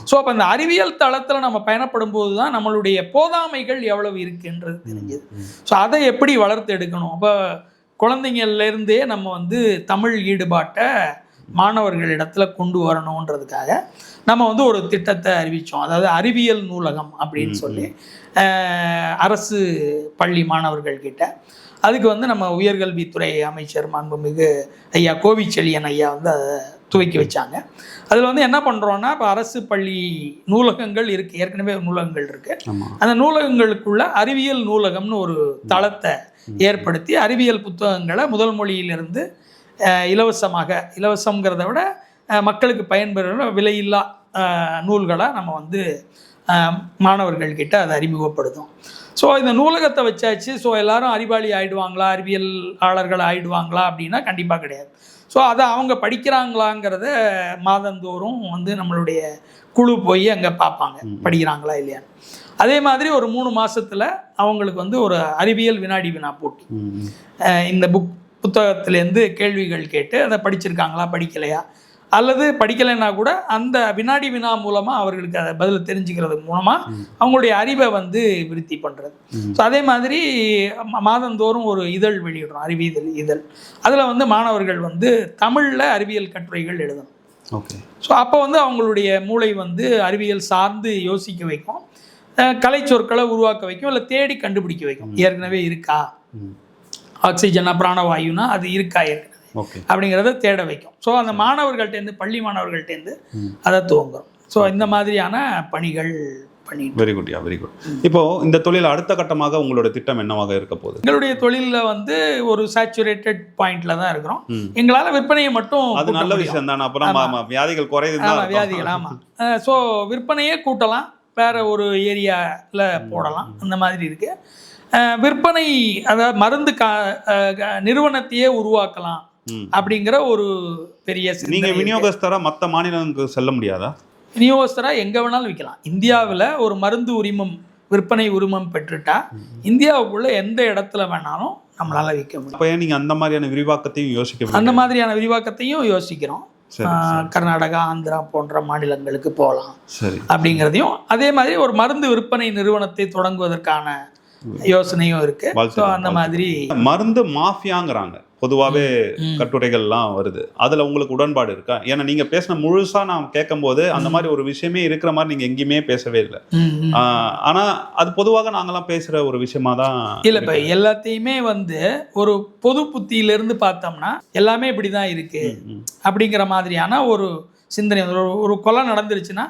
ஸோ அப்போ அந்த அறிவியல் தளத்தில் நம்ம பயணப்படும் போது தான் நம்மளுடைய போதாமைகள் எவ்வளவு இருக்குன்றது தெரிஞ்சது. ஸோ அதை எப்படி வளர்த்து எடுக்கணும், அப்போ குழந்தைங்கள்லேருந்தே நம்ம வந்து தமிழ் ஈடுபாட்டை மாணவர்களிடத்தில் கொண்டு வரணுன்றதுக்காக நம்ம வந்து ஒரு திட்டத்தை அறிவித்தோம். அதாவது அறிவியல் நூலகம் அப்படின்னு சொல்லி அரசு பள்ளி மாணவர்கள்கிட்ட. அதுக்கு வந்து நம்ம உயர்கல்வித்துறை அமைச்சர் மாண்புமிகு ஐயா கோவிச்செழியன் ஐயா வந்து அதை துவக்கி வச்சாங்க. அதில் வந்து என்ன பண்ணுறோன்னா, இப்போ அரசு பள்ளி நூலகங்கள் இருக்குது, ஏற்கனவே நூலகங்கள் இருக்குது. அந்த நூலகங்களுக்குள்ள அறிவியல் நூலகம்னு ஒரு தளத்தை ஏற்படுத்தி அறிவியல் புத்தகங்களை முதல் மொழியிலிருந்து இலவசங்கிறத விட மக்களுக்கு பயன்பெறுகிற விலையில்லா நூல்களாக நம்ம வந்து மாணவர்கள்கிட்ட அதை அறிமுகப்படுத்தும். ஸோ இந்த நூலகத்தை வச்சாச்சு. ஸோ எல்லாரும் அறிவாளி ஆகிடுவாங்களா, அறிவியலாளர்கள் ஆகிடுவாங்களா அப்படின்னா கண்டிப்பாக கிடையாது. ஸோ அதை அவங்க படிக்கிறாங்களாங்கிறத மாதந்தோறும் வந்து நம்மளுடைய குழு போய் அங்கே பார்ப்பாங்க படிக்கிறாங்களா இல்லையான்னு. அதே மாதிரி ஒரு 3 மாதத்தில் அவங்களுக்கு வந்து ஒரு அறிவியல் வினாடி வினா போட்டி, இந்த புத்தகத்திலேருந்து கேள்விகள் கேட்டு அதை படிச்சிருக்காங்களா படிக்கலையா, அல்லது படிக்கலைன்னா கூட அந்த வினாடி வினா மூலமாக அவர்களுக்கு அதை பதில் தெரிஞ்சுக்கிறது மூலமாக அவங்களுடைய அறிவை வந்து விருத்தி பண்ணுறது. ஸோ அதே மாதிரி மாதந்தோறும் ஒரு இதழ் வெளியிடுறோம், அறிவியல் இதழ். அதில் வந்து மாணவர்கள் வந்து தமிழில் அறிவியல் கட்டுரைகள் எழுதணும். ஓகே. ஸோ அப்போ வந்து அவங்களுடைய மூளை வந்து அறிவியல் சார்ந்து யோசிக்க வைக்கும், கலை சொற்களை உருவாக்க வைக்கும், இல்லை தேடி கண்டுபிடிக்க வைக்கும். ஏற்கனவே இருக்கா, ஆக்சிஜனா பிராணவாயுனா அது இருக்கா ஏற்கனவே அப்படிங்கிறத தேட வைக்கும். ஸோ அந்த மாணவர்கள்ட்டேருந்து, பள்ளி மாணவர்கள்ட்டேருந்து அதை துவங்குறோம். ஸோ இந்த மாதிரியான பணிகள் பண்ணிட்டு. Very good, very good. இப்போ இந்த தொழில் அடுத்த கட்டமாக உங்களோட திட்டம் என்னவாக இருக்க போகுது? எங்களுடைய தொழிலில் வந்து ஒரு சேச்சுரேட்டட் பாயிண்ட்ல தான் இருக்கிறோம். எங்களால் விற்பனையை மட்டும், அது நல்ல விஷயம் தானே, அப்புறம் வியாதிகள் குறையுது. வியாதிகள் ஆமாம். ஸோ விற்பனையே கூட்டலாம், வேற ஒரு ஏரியாவில் போடலாம், அந்த மாதிரி இருக்கு. விற்பனை, அதாவது மருந்து நிறுவனத்தையே உருவாக்கலாம் அப்படிங்கிற ஒரு பெரிய. நீங்க விநியோகஸ்தரா மற்ற மாநிலங்களுக்கு செல்ல முடியாதா? விநியோகஸ்தராக எங்கே வேணாலும் விற்கலாம். இந்தியாவில் ஒரு மருந்து உரிமம் விற்பனை உரிமம் பெற்றுட்டா இந்தியாவுக்குள்ள எந்த இடத்துல வேணாலும் நம்மளால விற்க முடியும். அப்போ நீங்க அந்த மாதிரியான விரிவாக்கத்தையும் யோசிக்க அந்த மாதிரியான விரிவாக்கத்தையும் யோசிக்கிறோம். கர்நாடகா, ஆந்திரா போன்ற மாநிலங்களுக்கு போகலாம் அப்படிங்கிறதையும், அதே மாதிரி ஒரு மருந்து விற்பனை நிறுவனத்தை தொடங்குவதற்கான யோசனையும் இருக்கு. அந்த மாதிரி மருந்து மாஃபியாங்கிறாங்க பொதுவாகவே கட்டுரைகள்லாம் வருது. அதில் உங்களுக்கு உடன்பாடு இருக்கா? ஏன்னா நீங்கள் பேசின முழுசாக நான் கேட்கும்போது அந்த மாதிரி ஒரு விஷயமே இருக்கிற மாதிரி நீங்கள் எங்கேயுமே பேசவே இல்லை. ஆனால் அது பொதுவாக நாங்கள்லாம் பேசுகிற ஒரு விஷயமா தான் இல்லை. இப்போ எல்லாத்தையுமே ஒரு பொது புத்தியிலிருந்து பார்த்தோம்னா எல்லாமே இப்படி தான் இருக்கு அப்படிங்கிற மாதிரியான ஒரு சிந்தனை. ஒரு கொலை நடந்துருச்சுன்னா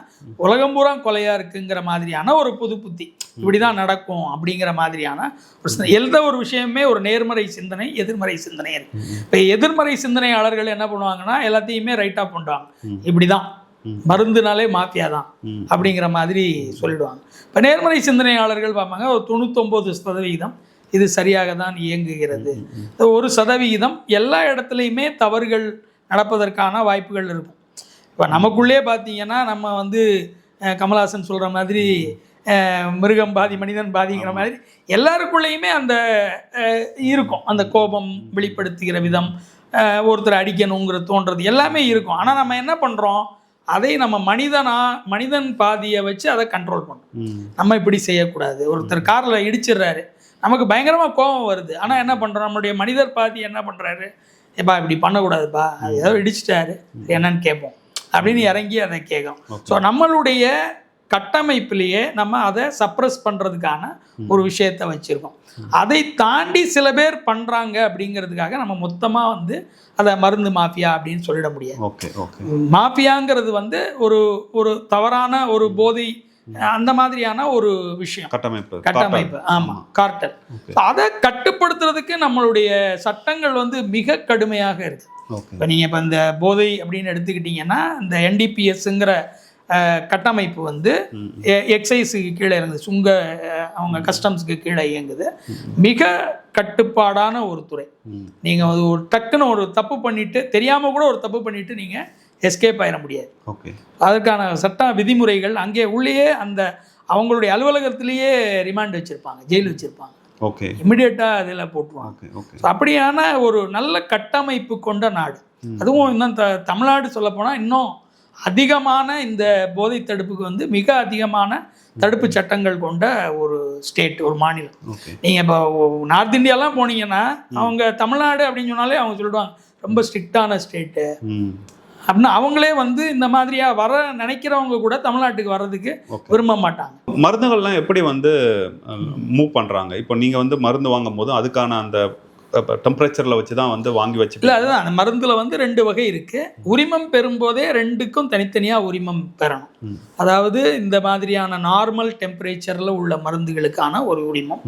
உலகம் பூரா கொலையாக இருக்குங்கிற மாதிரியான ஒரு பொது புத்தி, இப்படி தான் நடக்கும் அப்படிங்கிற மாதிரியான ஒரு சிந்தனை. எந்த ஒரு விஷயமே ஒரு நேர்மறை சிந்தனை, எதிர்மறை சிந்தனை இருக்கு. இப்போ எதிர்மறை சிந்தனையாளர்கள் என்ன பண்ணுவாங்கன்னா எல்லாத்தையுமே ரைட்டாக பண்ணுவாங்க. இப்படி தான் மருந்துனாலே மாஃபியா தான் அப்படிங்கிற மாதிரி சொல்லிடுவாங்க. இப்போ நேர்மறை சிந்தனையாளர்கள் பார்ப்பாங்க ஒரு 99% இது சரியாக தான் இயங்குகிறது, 1% எல்லா இடத்துலையுமே தவறுகள் நடப்பதற்கான வாய்ப்புகள் இருக்கும். இப்போ நமக்குள்ளே பார்த்தீங்கன்னா நம்ம கமல்ஹாசன் சொல்கிற மாதிரி மிருகம் பாதி மனிதன் பாதிங்கிற மாதிரி எல்லாருக்குள்ளேயுமே அந்த இருக்கும். அந்த கோபம் வெளிப்படுத்துகிற விதம், ஒருத்தர் அடிக்கணுங்கிற தோன்றது எல்லாமே இருக்கும். ஆனால் நம்ம என்ன பண்ணுறோம், அதை நம்ம மனிதன் பாதியை வச்சு அதை கண்ட்ரோல் பண்ணணும். நம்ம இப்படி செய்யக்கூடாது. ஒருத்தர் காரில் இடிச்சிடுறாரு, நமக்கு பயங்கரமாக கோபம் வருது. ஆனால் என்ன பண்ணுறோம், நம்மளுடைய மனிதர் பாதி என்ன பண்ணுறாரு, ஏப்பா இப்படி பண்ணக்கூடாதுப்பா, அது ஏதோ இடிச்சிட்டாரு என்னன்னு கேட்போம் அப்படின்னு இறங்கி அதை கேட்கும். ஸோ நம்மளுடைய கட்டமைப்பிலேயே நம்ம அதை சப்ரஸ் பண்ணுறதுக்கான ஒரு விஷயத்தை வச்சுருக்கோம். அதை தாண்டி சில பேர் பண்ணுறாங்க அப்படிங்கிறதுக்காக நம்ம மொத்தமாக அதை மருந்து மாஃபியா அப்படின்னு சொல்லிட முடியாது. மாஃபியாங்கிறது ஒரு தவறான ஒரு போதை அந்த மாதிரியான ஒரு விஷயம், கட்டமைப்பு. ஆமாம், கார்ட்டல். அதை கட்டுப்படுத்துறதுக்கு நம்மளுடைய சட்டங்கள் மிக கடுமையாக இருக்குது. இப்போ நீங்கள் இப்போ இந்த போதை அப்படின்னு எடுத்துக்கிட்டிங்கன்னா இந்த NDPSங்கிற கட்டமைப்பு எக்ஸைஸுக்கு கீழே இருந்தது, அவங்க கஸ்டம்ஸுக்கு கீழே இயங்குது. மிக கட்டுப்பாடான ஒரு துறை. நீங்கள் ஒரு டக்குன்னு ஒரு தப்பு பண்ணிட்டு, தெரியாமல் கூட ஒரு தப்பு பண்ணிட்டு நீங்கள் எஸ்கேப் ஆயிட முடியாது. அதற்கான சட்ட விதிமுறைகள் அங்கே உள்ளேயே அவங்களுடைய அலுவலகத்திலேயே ரிமாண்ட் வச்சுருப்பாங்க, ஜெயில் வச்சுருப்பாங்க. இமிடியேட்டாக அதில் போட்டுருவாங்க. அப்படியான ஒரு நல்ல கட்டமைப்பு கொண்ட நாடு. அதுவும் இன்னும் தமிழ்நாடு சொல்லப்போனால் இன்னும் அதிகமான இந்த போதை தடுப்புக்கு மிக அதிகமான தடுப்பு சட்டங்கள் கொண்ட ஒரு ஸ்டேட், ஒரு மாநிலம். நீங்கள் இப்போ நார்த் இந்தியாலாம் போனீங்கன்னா அவங்க தமிழ்நாடு அப்படின்னு சொன்னாலே அவங்க சொல்லிடுவாங்க ரொம்ப ஸ்ட்ரிக்டான ஸ்டேட்டு அப்படின்னு. அவங்களே இந்த மாதிரியா வர நினைக்கிறவங்க கூட தமிழ்நாட்டுக்கு வர்றதுக்கு விரும்ப மாட்டாங்க. மருந்துகள்லாம் எப்படி மூவ் பண்ணுறாங்க? இப்போ நீங்கள் மருந்து வாங்கும் போது அதுக்கான அந்த டெம்பரேச்சரில் வச்சு தான் வாங்கி வச்சு இல்லை, அதுதான் அந்த மருந்தில் 2 வகை இருக்குது. உரிமம் பெறும்போதே 2க்கும் தனித்தனியாக உரிமம் பெறணும். அதாவது இந்த மாதிரியான நார்மல் டெம்பரேச்சரில் உள்ள மருந்துகளுக்கான ஒரு உரிமம்,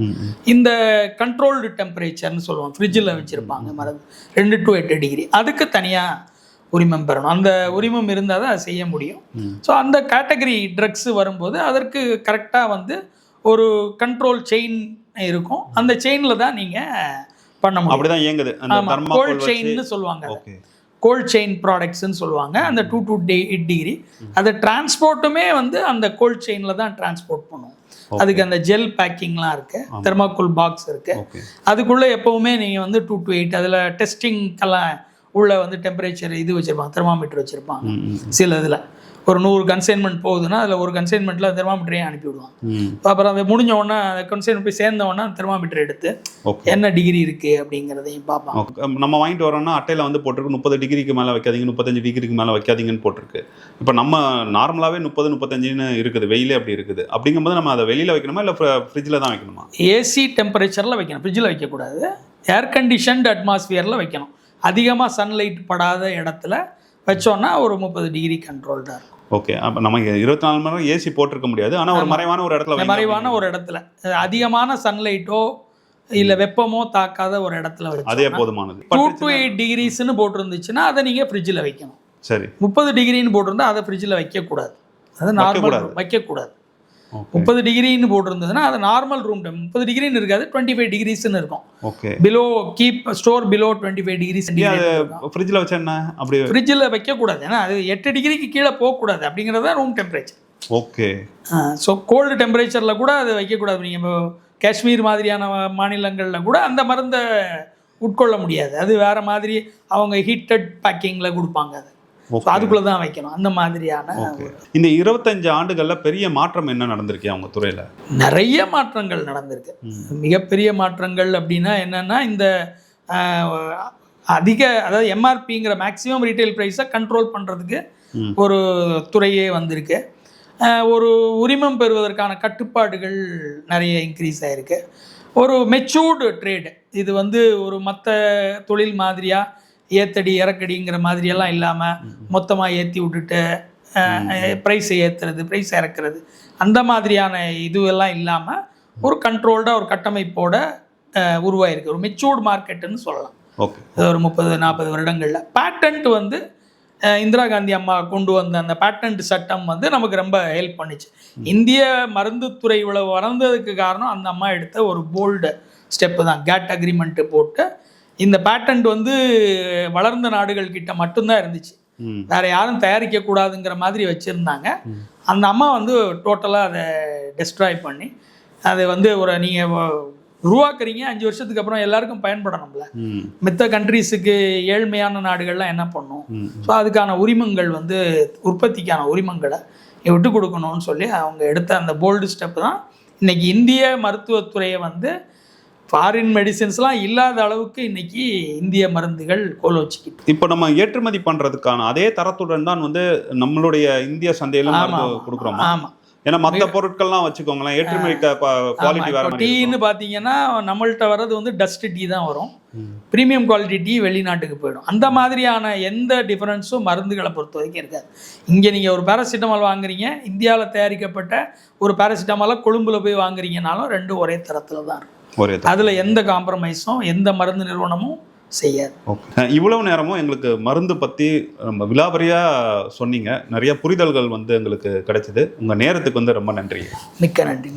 இந்த கண்ட்ரோல்டு டெம்பரேச்சர்னு சொல்லுவோம், ஃப்ரிட்ஜில் வச்சுருப்பாங்க மருந்து 2 to 8 டிகிரி, அதுக்கு தனியாக உரிமம் பெறணும். அந்த உரிமம் இருந்தால் தான் அதை செய்ய முடியும். ஸோ அந்த கேட்டகரி ட்ரக்ஸ் வரும்போது அதற்கு கரெக்டாக ஒரு கண்ட்ரோல் செயின் இருக்கும். அந்த செயினில் தான் நீங்கள் பண்ண முடியும். அப்படிதான் இயங்குது. கோல்ட் செயின்னு சொல்லுவாங்க, கோல்ட் செயின் ப்ராடக்ட்ஸ்ன்னு சொல்லுவாங்க. அந்த 2 to 8 டிகிரி அதை டிரான்ஸ்போர்ட்டுமே அந்த கோல்ட் செயினில் தான் டிரான்ஸ்போர்ட் பண்ணுவோம். அதுக்கு அந்த ஜெல் பேக்கிங்லாம் இருக்குது, தெர்மாக்கோல் பாக்ஸ் இருக்குது. அதுக்குள்ளே எப்போவுமே நீங்கள் 2 to 8 அதில் டெஸ்டிங்கெல்லாம் உள்ள டெம்பரேச்சர் இது வச்சுருப்பாங்க, தெர்மாமீட்டர் வச்சுருப்பாங்க. சில இதில் ஒரு 100 கன்சைன்மெண்ட் போகுதுன்னா அதில் ஒரு கன்சைன்மெண்ட்டில் தெர்மாமீட்டரையும் அனுப்பி விடுவாங்க. அப்புறம் அதை முடிஞ்ச உடனே அந்த கன்சைன்மெண்ட் போய் சேர்ந்த உடனே தெர்மாமீட்டர் எடுத்து என்ன டிகிரி இருக்குது அப்படிங்கிறதையும் பார்ப்பாங்க. நம்ம வாங்கிட்டு வரோம்னா அட்டையில் போட்டிருக்கு 30 டிகிரிக்கு மேலே வைக்காதீங்க, 35 டிகிரிக்கு மேலே வைக்காதீங்கன்னு போட்டிருக்கு. இப்போ நம்ம நார்மலாகவே 30-35ன்னு இருக்குது, வெயிலே அப்படி இருக்குது. அப்படிங்கும்போது நம்ம அதை வெளியில் வைக்கணுமா இல்லை ஃப்ரிட்ஜில் தான் வைக்கணுமா? ஏசி டெம்பரேச்சரில் வைக்கணும், ஃப்ரிட்ஜில் வைக்கக்கூடாது. ஏர் கண்டிஷன்டு அட்மாஸ்பியரில் வைக்கணும். அதிகமாக சன்லைட் படாத இடத்துல வச்சோன்னா ஒரு 30 டிகிரி கண்ட்ரோல்டாக இருக்கும். ஓகே, அப்போ நம்ம 24 மணி நேரம் ஏசி போட்டிருக்க முடியாது. ஆனால் ஒரு மறைவான ஒரு இடத்துல அதிகமான சன்லைட்டோ இல்லை வெப்பமோ தாக்காத ஒரு இடத்துல வச்சு அதே போதுமானது. 2 to 8 டிகிரிஸ்ன்னு போட்டிருந்துச்சுன்னா அதை நீங்கள் ஃப்ரிட்ஜில் வைக்கணும். சரி, 30 டிகிரின்னு போட்டிருந்தா அதை ஃப்ரிட்ஜில் வைக்கக்கூடாது, அது நார்மல் வைக்கக்கூடாது. 30 டிகிரின்னு போட்டிருந்ததுன்னா அது நார்மல் ரூம் டெம். 30 டிகிரின்னு இருக்காது, 25 டிகிரிஸ்ன்னு இருக்கும். Okay. Below store below 25 degrees. ஃப்ரிட்ஜில் வச்சா என்ன அப்படி? ஃப்ரிட்ஜில் வைக்கக்கூடாது, ஏன்னா அது 8 டிகிரிக்கு கீழே போகக்கூடாது அப்படிங்கிறது தான் room temperature. Okay. So cold டெம்பரேச்சரில் கூட அது வைக்கக்கூடாது. நீங்கள் இப்போ காஷ்மீர் மாதிரியான மாநிலங்களில் கூட அந்த மருந்தை உட்கொள்ள முடியாது. அது வேறு மாதிரி அவங்க ஹீட்டட் பேக்கிங்கில் கொடுப்பாங்க. அது அதுக்குள்ளே தான் வைக்கணும். அந்த மாதிரியான இந்த 25 ஆண்டுகளில் பெரிய மாற்றம் என்ன நடந்திருக்கு அவங்க துறையில்? நிறைய மாற்றங்கள் நடந்திருக்கு. மிகப்பெரிய மாற்றங்கள் அப்படின்னா என்னென்னா, இந்த அதாவது எம்ஆர்பிங்கிற மேக்ஸிமம் ரீட்டைல் ப்ரைஸை கண்ட்ரோல் பண்ணுறதுக்கு ஒரு துறையே வந்திருக்கு. ஒரு உரிமம் பெறுவதற்கான கட்டுப்பாடுகள் நிறைய இன்க்ரீஸ் ஆகிருக்கு. ஒரு மெச்சூர்டு ட்ரேடு. இது ஒரு மற்ற தொழில் மாதிரியாக ஏத்தடி இறக்கடிங்கிற மாதிரியெல்லாம் இல்லாமல் மொத்தமாக ஏற்றி விட்டுட்டு ப்ரைஸை ஏற்றுறது, ப்ரைஸ் இறக்குறது, அந்த மாதிரியான இதுவெல்லாம் இல்லாமல் ஒரு கண்ட்ரோல்டாக ஒரு கட்டமைப்போட உருவாயிருக்கு. ஒரு மெச்சூர்டு மார்க்கெட்டுன்னு சொல்லலாம். ஓகே. ஒரு 30-40 வருடங்களில் பேட்டன்ட் இந்திரா காந்தி அம்மா கொண்டு வந்த அந்த பேட்டன்ட் சட்டம் நமக்கு ரொம்ப ஹெல்ப் பண்ணிச்சு. இந்திய மருந்து துறை இவ்வளவு வளர்ந்ததுக்கு காரணம் அந்த அம்மா எடுத்த ஒரு போல்டு ஸ்டெப்பு தான். கேட் அக்ரிமெண்ட்டு போட்டு இந்த பேட்டன்ட் வளர்ந்த நாடுகள் கிட்ட மட்டும்தான் இருந்துச்சு, வேற யாரும் தயாரிக்க கூடாதுங்கிற மாதிரி வச்சிருந்தாங்க. அந்த அம்மா டோட்டலாக அதை டெஸ்ட்ராய் பண்ணி அதை ஒரு நீங்கள் உருவாக்குறீங்க, 5 வருஷத்துக்கு அப்புறம் எல்லாருக்கும் பயன்படணும்ல. மித்த கண்ட்ரீஸுக்கு ஏழ்மையான நாடுகள்லாம் என்ன பண்ணும்? ஸோ அதுக்கான உரிமங்கள் உற்பத்திக்கான உரிமங்களை விட்டு கொடுக்கணும்னு சொல்லி அவங்க எடுத்த அந்த போல்டு ஸ்டெப் தான் இன்னைக்கு இந்திய மருத்துவத்துறையை ஃபாரின் மெடிசின்ஸ்லாம் இல்லாத அளவுக்கு இன்னைக்கு இந்திய மருந்துகள் கோல் வச்சுக்கிட்டு. இப்போ நம்ம ஏற்றுமதி பண்ணுறதுக்கான அதே தரத்துடன் தான் நம்மளுடைய இந்திய சந்தையிலும் கொடுக்குறோம். ஆமாம். ஏன்னா மற்ற பொருட்கள்லாம் வச்சுக்கோங்களேன், ஏற்றுமதி குவாலிட்டி வேற. டீன்னு பார்த்தீங்கன்னா நம்மள்கிட்ட வர்றது டஸ்ட் டீ தான் வரும். ப்ரீமியம் குவாலிட்டி டீ வெளிநாட்டுக்கு போயிடும். அந்த மாதிரியான எந்த டிஃபரன்ஸும் மருந்துகளை பொறுத்த வரைக்கும் இருக்காது. இங்கே நீங்கள் ஒரு பேராசிட்டமால் வாங்குறீங்க, இந்தியாவில் தயாரிக்கப்பட்ட ஒரு பேராசிட்டமாலை கொழும்புல போய் வாங்குறீங்கனாலும் ரெண்டும் ஒரே தரத்தில் தான் இருக்கும். அதில் எந்த காம்ப்ரமைஸும் எந்த மருந்து நிறுவனமும் செய்யாது. ஓகே. இவ்வளவு நேரமும் எங்களுக்கு மருந்து பற்றி விலாவரியாக சொன்னீங்க. நிறைய புரிதல்கள் எங்களுக்கு கிடைச்சிது. உங்கள் நேரத்துக்கு ரொம்ப நன்றி. மிக்க நன்றி.